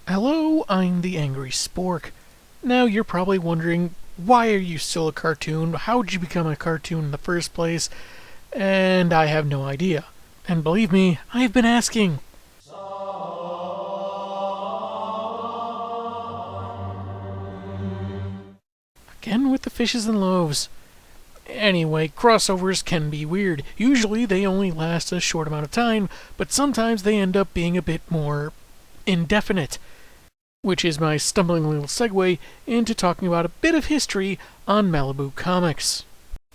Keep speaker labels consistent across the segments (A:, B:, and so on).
A: Hello, I'm the Angry Spork. Now you're probably wondering, why are you still a cartoon? How did you become a cartoon in the first place? And I have no idea. And believe me, I've been asking. Again with the fishes and loaves. Anyway, crossovers can be weird. Usually they only last a short amount of time, but sometimes they end up being a bit more indefinite. Which is my stumbling little segue into talking about a bit of history on Malibu Comics.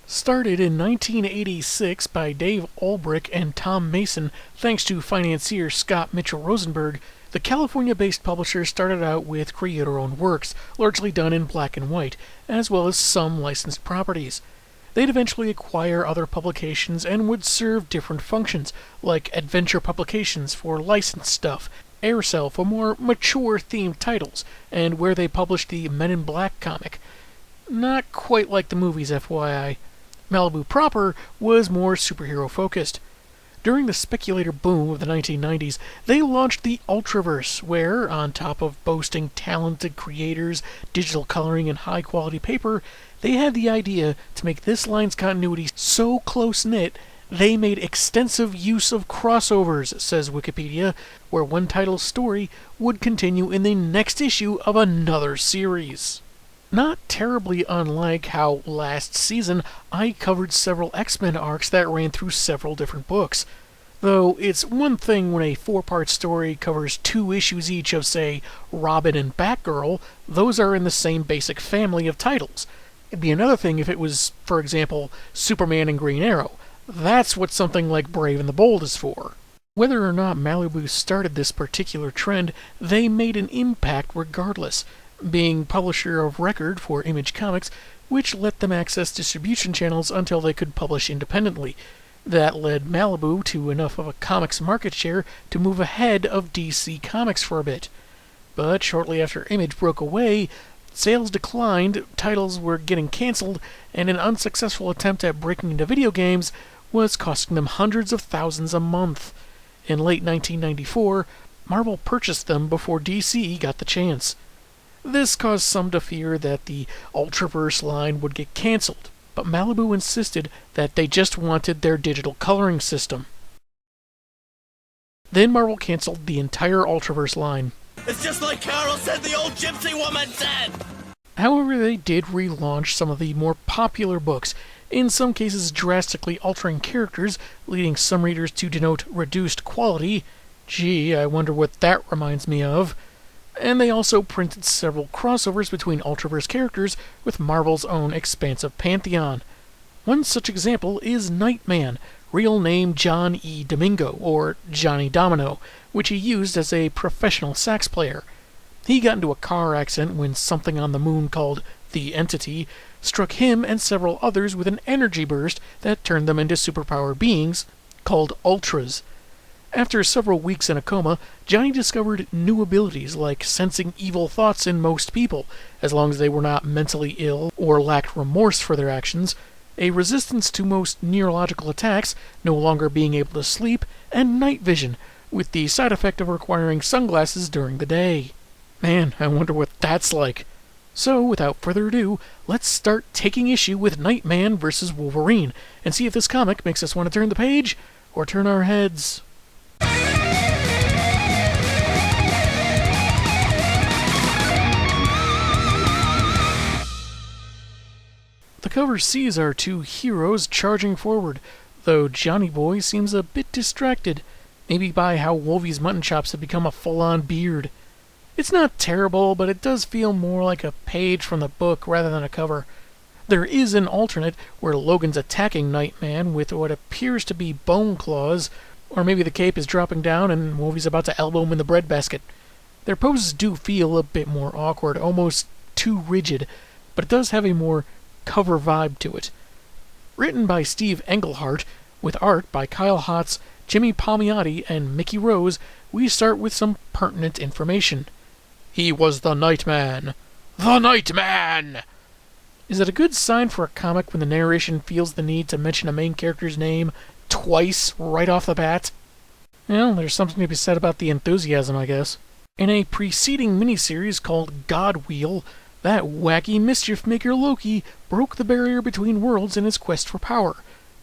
A: Started in 1986 by Dave Ulbrich and Tom Mason, thanks to financier Scott Mitchell Rosenberg, the California-based publisher started out with creator-owned works, largely done in black and white, as well as some licensed properties. They'd eventually acquire other publications and would serve different functions, like adventure publications for licensed stuff, Aircell for more mature-themed titles, and where they published the Men in Black comic. Not quite like the movies, FYI. Malibu proper was more superhero-focused. During the speculator boom of the 1990s, they launched the Ultraverse, where, on top of boasting talented creators, digital coloring, and high-quality paper, they had the idea to make this line's continuity so close-knit they made extensive use of crossovers, says Wikipedia, where one title's story would continue in the next issue of another series. Not terribly unlike how last season I covered several X-Men arcs that ran through several different books. Though it's one thing when a 4-part story covers 2 issues each of, say, Robin and Batgirl, those are in the same basic family of titles. It'd be another thing if it was, for example, Superman and Green Arrow. That's what something like Brave and the Bold is for. Whether or not Malibu started this particular trend, they made an impact regardless, being publisher of record for Image Comics, which let them access distribution channels until they could publish independently. That led Malibu to enough of a comics market share to move ahead of DC Comics for a bit. But shortly after Image broke away, sales declined, titles were getting cancelled, and an unsuccessful attempt at breaking into video games was costing them hundreds of thousands a month. In late 1994, Marvel purchased them before DC got the chance. This caused some to fear that the Ultraverse line would get cancelled, but Malibu insisted that they just wanted their digital coloring system. Then Marvel cancelled the entire Ultraverse line.
B: It's just like Carol said the old gypsy woman said!
A: However, they did relaunch some of the more popular books, in some cases drastically altering characters, leading some readers to denote reduced quality. Gee, I wonder what that reminds me of. And they also printed several crossovers between Ultraverse characters with Marvel's own expansive pantheon. One such example is Nightman, real name John E. Domingo, or Johnny Domino, which he used as a professional sax player. He got into a car accident when something on the moon called the Entity struck him and several others with an energy burst that turned them into superpowered beings called Ultras. After several weeks in a coma, Johnny discovered new abilities like sensing evil thoughts in most people, as long as they were not mentally ill or lacked remorse for their actions, a resistance to most neurological attacks, no longer being able to sleep, and night vision, with the side effect of requiring sunglasses during the day. Man, I wonder what that's like. So, without further ado, let's start taking issue with Nightman vs. Wolverine, and see if this comic makes us want to turn the page, or turn our heads. The cover sees our 2 heroes charging forward, though Johnny Boy seems a bit distracted, maybe by how Wolvie's mutton chops have become a full-on beard. It's not terrible, but it does feel more like a page from the book rather than a cover. There is an alternate where Logan's attacking Nightman with what appears to be bone claws, or maybe the cape is dropping down and Wolvie's about to elbow him in the breadbasket. Their poses do feel a bit more awkward, almost too rigid, but it does have a more cover vibe to it. Written by Steve Englehart, with art by Kyle Hotz, Jimmy Palmiotti, and Mickey Rose, we start with some pertinent information. He was the Nightman. The Nightman! Is it a good sign for a comic when the narration feels the need to mention a main character's name twice right off the bat? Well, there's something to be said about the enthusiasm, I guess. In a preceding miniseries called God Wheel, that wacky mischief maker Loki broke the barrier between worlds in his quest for power.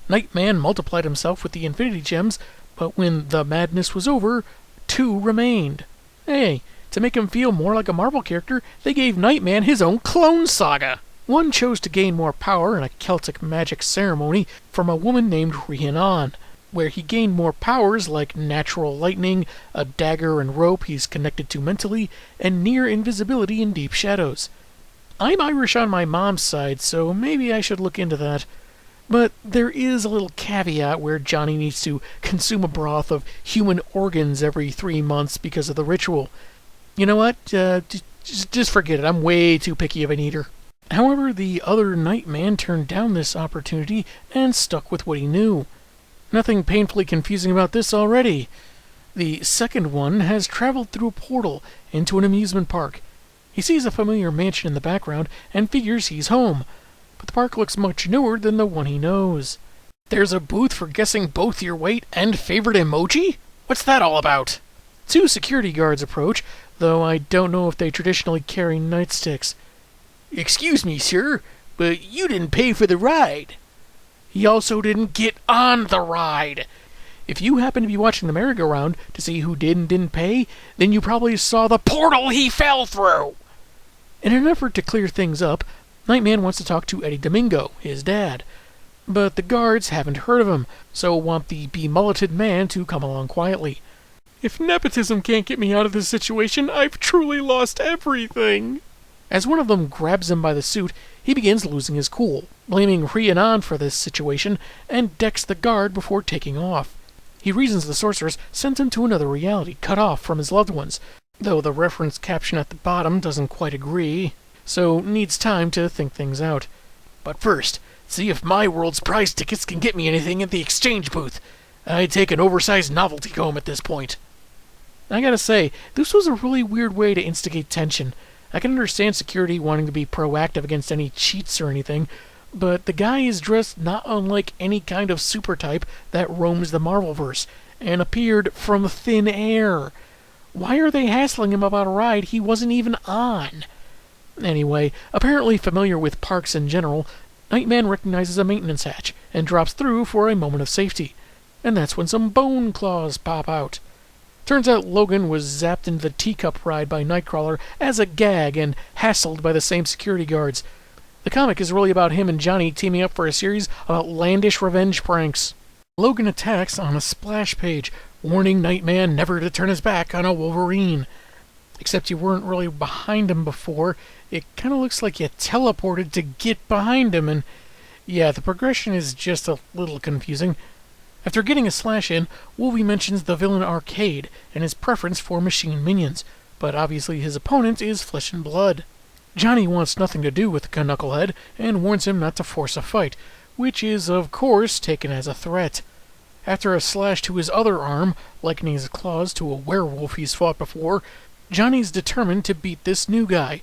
A: Nightman multiplied himself with the Infinity Gems, but when the madness was over, 2 remained. Hey, to make him feel more like a Marvel character, they gave Nightman his own clone saga. One chose to gain more power in a Celtic magic ceremony from a woman named Rhiannon, where he gained more powers like natural lightning, a dagger and rope he's connected to mentally, and near invisibility in deep shadows. I'm Irish on my mom's side, so maybe I should look into that. But there is a little caveat where Johnny needs to consume a broth of human organs every 3 months because of the ritual. You know what? Just forget it. I'm way too picky of an eater. However, the other Nightman turned down this opportunity and stuck with what he knew. Nothing painfully confusing about this already. The second one has traveled through a portal into an amusement park. He sees a familiar mansion in the background and figures he's home. But the park looks much newer than the one he knows. There's a booth for guessing both your weight and favorite emoji? What's that all about? 2 security guards approach, though I don't know if they traditionally carry nightsticks. Excuse me, sir, but you didn't pay for the ride. He also didn't get on the ride. If you happen to be watching the merry-go-round to see who did and didn't pay, then you probably saw the portal he fell through. In an effort to clear things up, Nightman wants to talk to Eddie Domingo, his dad. But the guards haven't heard of him, so want the be-mulleted man to come along quietly. If nepotism can't get me out of this situation, I've truly lost everything. As one of them grabs him by the suit, he begins losing his cool, blaming Rhiannon for this situation, and decks the guard before taking off. He reasons the sorceress sent him to another reality, cut off from his loved ones, though the reference caption at the bottom doesn't quite agree, so needs time to think things out. But first, see if my world's prize tickets can get me anything at the exchange booth. I'd take an oversized novelty comb at this point. I gotta say, this was a really weird way to instigate tension. I can understand security wanting to be proactive against any cheats or anything, but the guy is dressed not unlike any kind of super type that roams the Marvelverse, and appeared from thin air. Why are they hassling him about a ride he wasn't even on? Anyway, apparently familiar with parks in general, Nightman recognizes a maintenance hatch and drops through for a moment of safety. And that's when some bone claws pop out. Turns out Logan was zapped into the teacup ride by Nightcrawler as a gag and hassled by the same security guards. The comic is really about him and Johnny teaming up for a series of outlandish revenge pranks. Logan attacks on a splash page, warning Nightman never to turn his back on a Wolverine. Except you weren't really behind him before. It kind of looks like you teleported to get behind him, and yeah, the progression is just a little confusing. After getting a slash in, Wolvie mentions the villain Arcade and his preference for machine minions, but obviously his opponent is flesh and blood. Johnny wants nothing to do with the knucklehead and warns him not to force a fight, which is, of course, taken as a threat. After a slash to his other arm, likening his claws to a werewolf he's fought before, Johnny's determined to beat this new guy,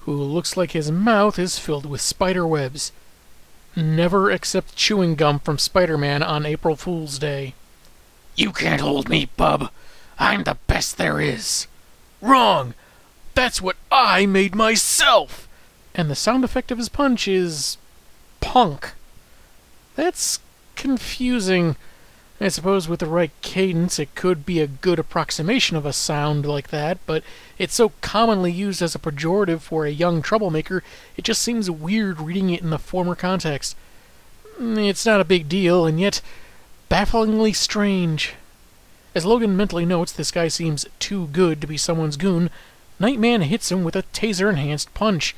A: who looks like his mouth is filled with spider webs. Never accept chewing gum from Spider-Man on April Fool's Day.
B: You can't hold me, bub. I'm the best there is.
A: Wrong! That's what I made myself! And the sound effect of his punch is punk. That's confusing. I suppose with the right cadence it could be a good approximation of a sound like that, but it's so commonly used as a pejorative for a young troublemaker, it just seems weird reading it in the former context. It's not a big deal, and yet bafflingly strange. As Logan mentally notes this guy seems too good to be someone's goon, Nightman hits him with a taser-enhanced punch.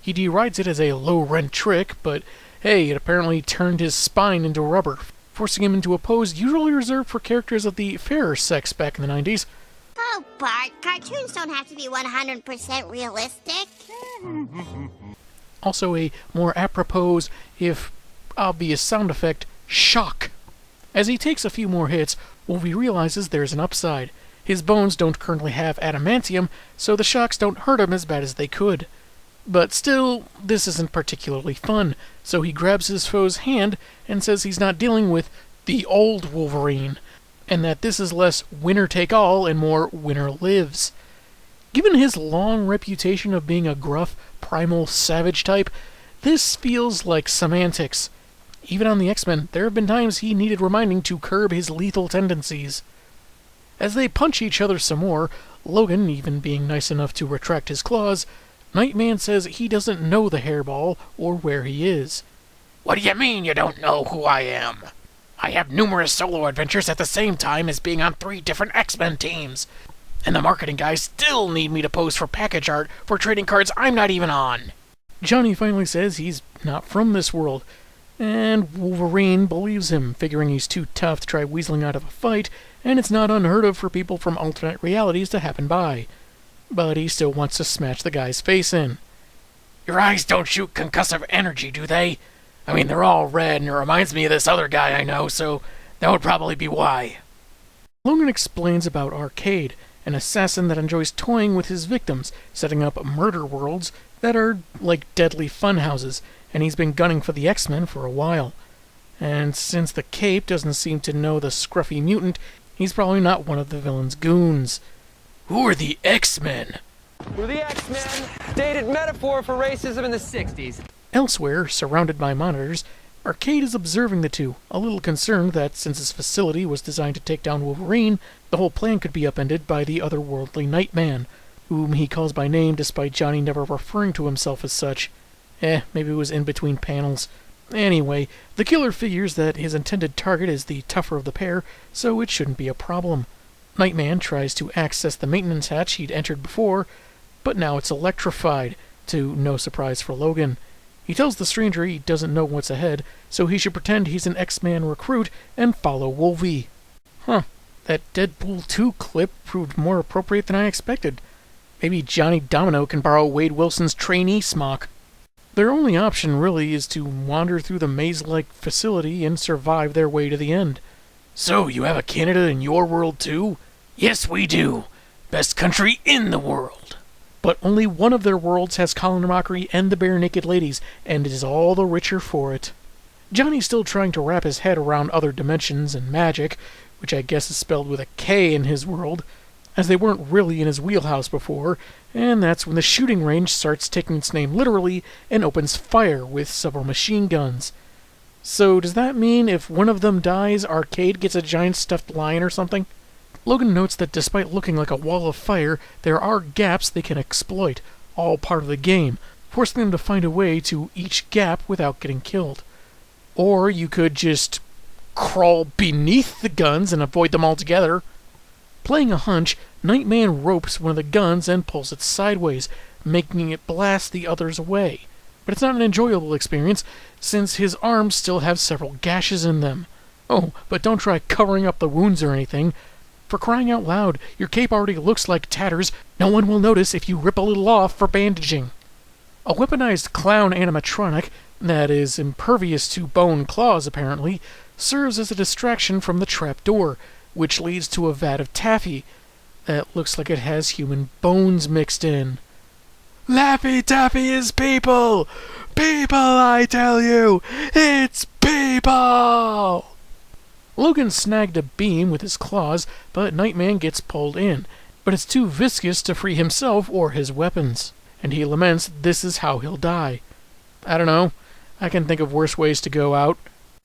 A: He derides it as a low-rent trick, but hey, it apparently turned his spine into rubber, forcing him into a pose usually reserved for characters of the fairer sex back in the 90s.
C: Oh, Bart, cartoons don't have to be 100% realistic.
A: Also a more apropos, if obvious sound effect, shock. As he takes a few more hits, Wolvie realizes there's an upside. His bones don't currently have adamantium, so the shocks don't hurt him as bad as they could. But still, this isn't particularly fun, so he grabs his foe's hand and says he's not dealing with the old Wolverine, and that this is less winner-take-all and more winner lives. Given his long reputation of being a gruff, primal savage type, this feels like semantics. Even on the X-Men, there have been times he needed reminding to curb his lethal tendencies. As they punch each other some more, Logan even being nice enough to retract his claws, Nightman says he doesn't know the hairball or where he is.
B: What do you mean you don't know who I am? I have numerous solo adventures at the same time as being on 3 different X-Men teams. And the marketing guys still need me to pose for package art for trading cards I'm not even on.
A: Johnny finally says he's not from this world, and Wolverine believes him, figuring he's too tough to try weaseling out of a fight, and it's not unheard of for people from alternate realities to happen by. But he still wants to smash the guy's face in.
B: Your eyes don't shoot concussive energy, do they? I mean, they're all red, and it reminds me of this other guy I know, so that would probably be why.
A: Logan explains about Arcade, an assassin that enjoys toying with his victims, setting up murder worlds that are like deadly funhouses, and he's been gunning for the X-Men for a while. And since the Cape doesn't seem to know the scruffy mutant, he's probably not one of the villain's goons.
B: Who are the X-Men?
D: We're the X-Men, dated metaphor for racism in the 60s.
A: Elsewhere, surrounded by monitors, Arcade is observing the two, a little concerned that since his facility was designed to take down Wolverine, the whole plan could be upended by the otherworldly Nightman, whom he calls by name despite Johnny never referring to himself as such. Maybe it was in between panels. Anyway, the killer figures that his intended target is the tougher of the pair, so it shouldn't be a problem. Nightman tries to access the maintenance hatch he'd entered before, but now it's electrified, to no surprise for Logan. He tells the stranger he doesn't know what's ahead, so he should pretend he's an X-Man recruit and follow Wolvie. That Deadpool 2 clip proved more appropriate than I expected. Maybe Johnny Domino can borrow Wade Wilson's trainee smock. Their only option really is to wander through the maze-like facility and survive their way to the end.
B: So, you have a Canada in your world too? Yes, we do. Best country in the world.
A: But only one of their worlds has Colin Mockery and the Bare Naked Ladies, and is all the richer for it. Johnny's still trying to wrap his head around other dimensions and magic, which I guess is spelled with a K in his world, as they weren't really in his wheelhouse before, and that's when the shooting range starts taking its name literally and opens fire with several machine guns. So does that mean if one of them dies, Arcade gets a giant stuffed lion or something? Logan notes that despite looking like a wall of fire, there are gaps they can exploit, all part of the game, forcing them to find a way to each gap without getting killed. Or you could just crawl beneath the guns and avoid them altogether. Playing a hunch, Nightman ropes one of the guns and pulls it sideways, making it blast the others away. But it's not an enjoyable experience, since his arms still have several gashes in them. Oh, but don't try covering up the wounds or anything. For crying out loud, your cape already looks like tatters. No one will notice if you rip a little off for bandaging. A weaponized clown animatronic, that is impervious to bone claws apparently, serves as a distraction from the trap door, which leads to a vat of taffy that looks like it has human bones mixed in. Laffy Taffy is people! People, I tell you! It's people! Logan snagged a beam with his claws, but Nightman gets pulled in, but it's too viscous to free himself or his weapons, and he laments this is how he'll die. I don't know. I can think of worse ways to go out.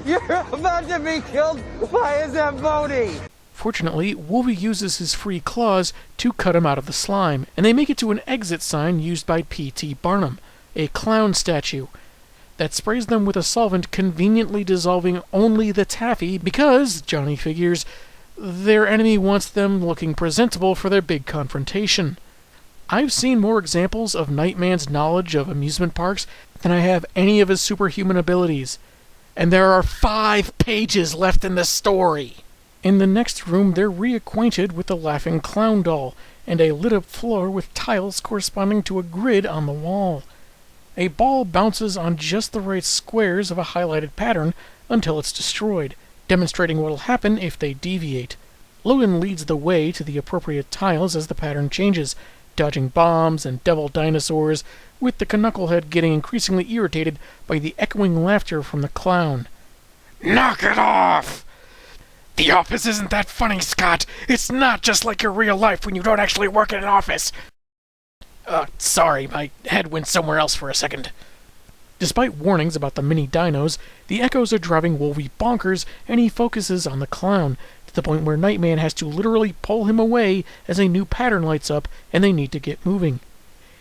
D: You're about to be killed by a Zamboni!
A: Fortunately, Wolvie uses his free claws to cut him out of the slime, and they make it to an exit sign used by P.T. Barnum, a clown statue, that sprays them with a solvent conveniently dissolving only the taffy because, Johnny figures, their enemy wants them looking presentable for their big confrontation. I've seen more examples of Nightman's knowledge of amusement parks than I have any of his superhuman abilities. And there are 5 pages left in the story. In the next room, they're reacquainted with the laughing clown doll, and a lit-up floor with tiles corresponding to a grid on the wall. A ball bounces on just the right squares of a highlighted pattern until it's destroyed, demonstrating what'll happen if they deviate. Logan leads the way to the appropriate tiles as the pattern changes, dodging bombs and devil dinosaurs, with the knucklehead getting increasingly irritated by the echoing laughter from the clown.
B: Knock it off! The office isn't that funny, Scott. It's not just like your real life when you don't actually work in an office. Sorry, my head went somewhere else for a second.
A: Despite warnings about the mini dinos, the echoes are driving Wolvie bonkers, and he focuses on the clown, to the point where Nightman has to literally pull him away as a new pattern lights up and they need to get moving.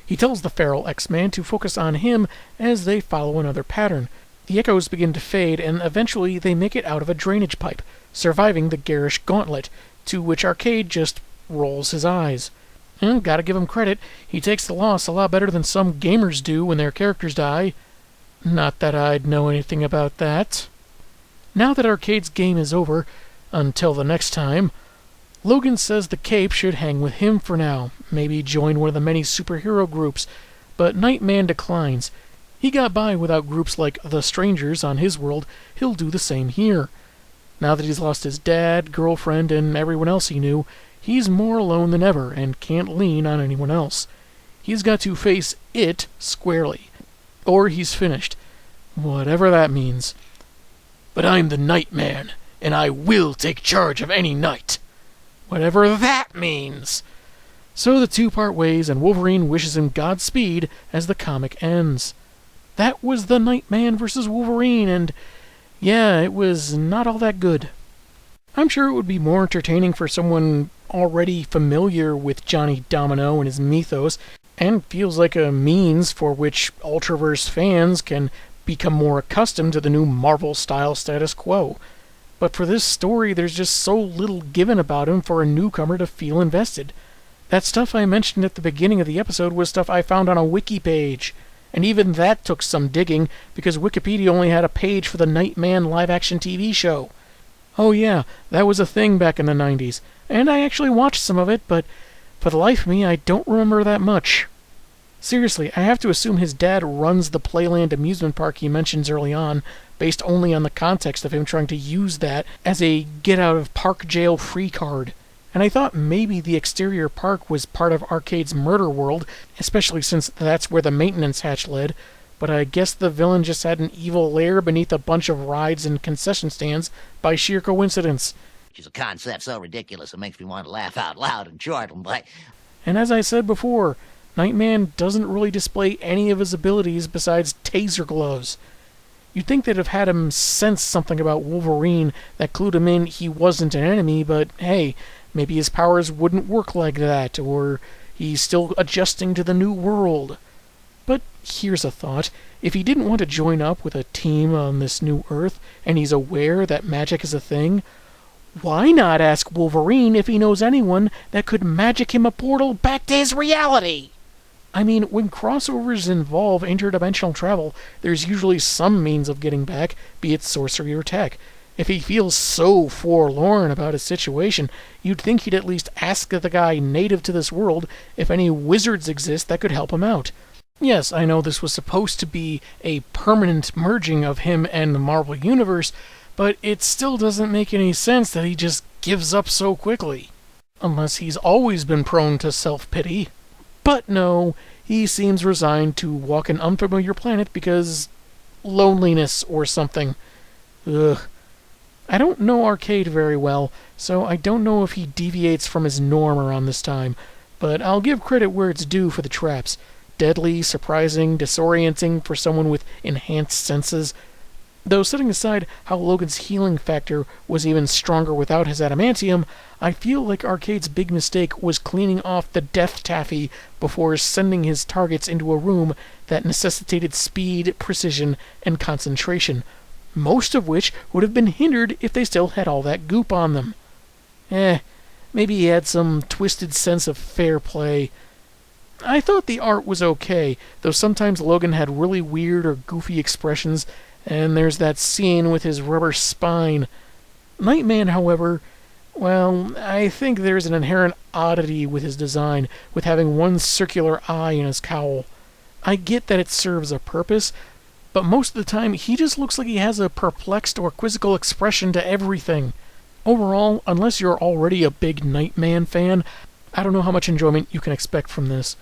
A: He tells the feral X-Man to focus on him as they follow another pattern. The echoes begin to fade, and eventually they make it out of a drainage pipe, surviving the garish gauntlet, to which Arcade just rolls his eyes. And gotta give him credit, he takes the loss a lot better than some gamers do when their characters die. Not that I'd know anything about that. Now that Arcade's game is over, until the next time, Logan says the cape should hang with him for now, maybe join one of the many superhero groups, but Nightman declines. He got by without groups like The Strangers on his world, he'll do the same here. Now that he's lost his dad, girlfriend, and everyone else he knew, he's more alone than ever and can't lean on anyone else. He's got to face it squarely. Or he's finished. Whatever that means.
B: But I'm the Nightman, and I will take charge of any night. Whatever that means.
A: So the two part ways, and Wolverine wishes him Godspeed as the comic ends. That was the Nightman vs. Wolverine, and yeah, it was not all that good. I'm sure it would be more entertaining for someone already familiar with Johnny Domino and his mythos, and feels like a means for which Ultraverse fans can become more accustomed to the new Marvel-style status quo. But for this story, there's just so little given about him for a newcomer to feel invested. That stuff I mentioned at the beginning of the episode was stuff I found on a wiki page, and even that took some digging, because Wikipedia only had a page for the Nightman live-action TV show. Oh yeah, that was a thing back in the 90s, and I actually watched some of it, but for the life of me, I don't remember that much. Seriously, I have to assume his dad runs the Playland amusement park he mentions early on, based only on the context of him trying to use that as a get-out-of-park-jail-free card. And I thought maybe the exterior park was part of Arcade's murder world, especially since that's where the maintenance hatch led, but I guess the villain just had an evil lair beneath a bunch of rides and concession stands by sheer coincidence.
E: Which is a concept so ridiculous it makes me want to laugh out loud and chortle, but...
A: And as I said before, Nightman doesn't really display any of his abilities besides taser gloves. You'd think they'd have had him sense something about Wolverine that clued him in he wasn't an enemy, but hey, maybe his powers wouldn't work like that, or he's still adjusting to the new world. But here's a thought. If he didn't want to join up with a team on this new Earth, and he's aware that magic is a thing, why not ask Wolverine if he knows anyone that could magic him a portal back to his reality? I mean, when crossovers involve interdimensional travel, there's usually some means of getting back, be it sorcery or tech. If he feels so forlorn about his situation, you'd think he'd at least ask the guy native to this world if any wizards exist that could help him out. Yes, I know this was supposed to be a permanent merging of him and the Marvel Universe, but it still doesn't make any sense that he just gives up so quickly. Unless he's always been prone to self-pity. But no, he seems resigned to walk an unfamiliar planet because... loneliness or something. Ugh. I don't know Arcade very well, so I don't know if he deviates from his norm around this time, but I'll give credit where it's due for the traps. Deadly, surprising, disorienting for someone with enhanced senses. Though setting aside how Logan's healing factor was even stronger without his adamantium, I feel like Arcade's big mistake was cleaning off the death taffy before sending his targets into a room that necessitated speed, precision, and concentration, most of which would have been hindered if they still had all that goop on them. Maybe he had some twisted sense of fair play. I thought the art was okay, though sometimes Logan had really weird or goofy expressions, and there's that scene with his rubber spine. Nightman, however, well, I think there's an inherent oddity with his design, with having one circular eye in his cowl. I get that it serves a purpose, but most of the time he just looks like he has a perplexed or quizzical expression to everything. Overall, unless you're already a big Nightman fan, I don't know how much enjoyment you can expect from this.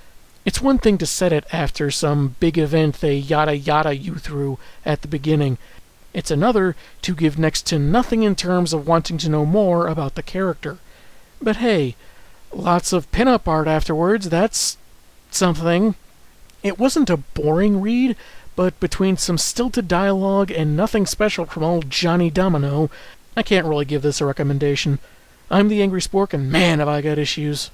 A: It's one thing to set it after some big event they yada yada you through at the beginning. It's another to give next to nothing in terms of wanting to know more about the character. But hey, lots of pin-up art afterwards, that's something. It wasn't a boring read, but between some stilted dialogue and nothing special from old Johnny Domino, I can't really give this a recommendation. I'm the Angry Spork, and man, have I got issues.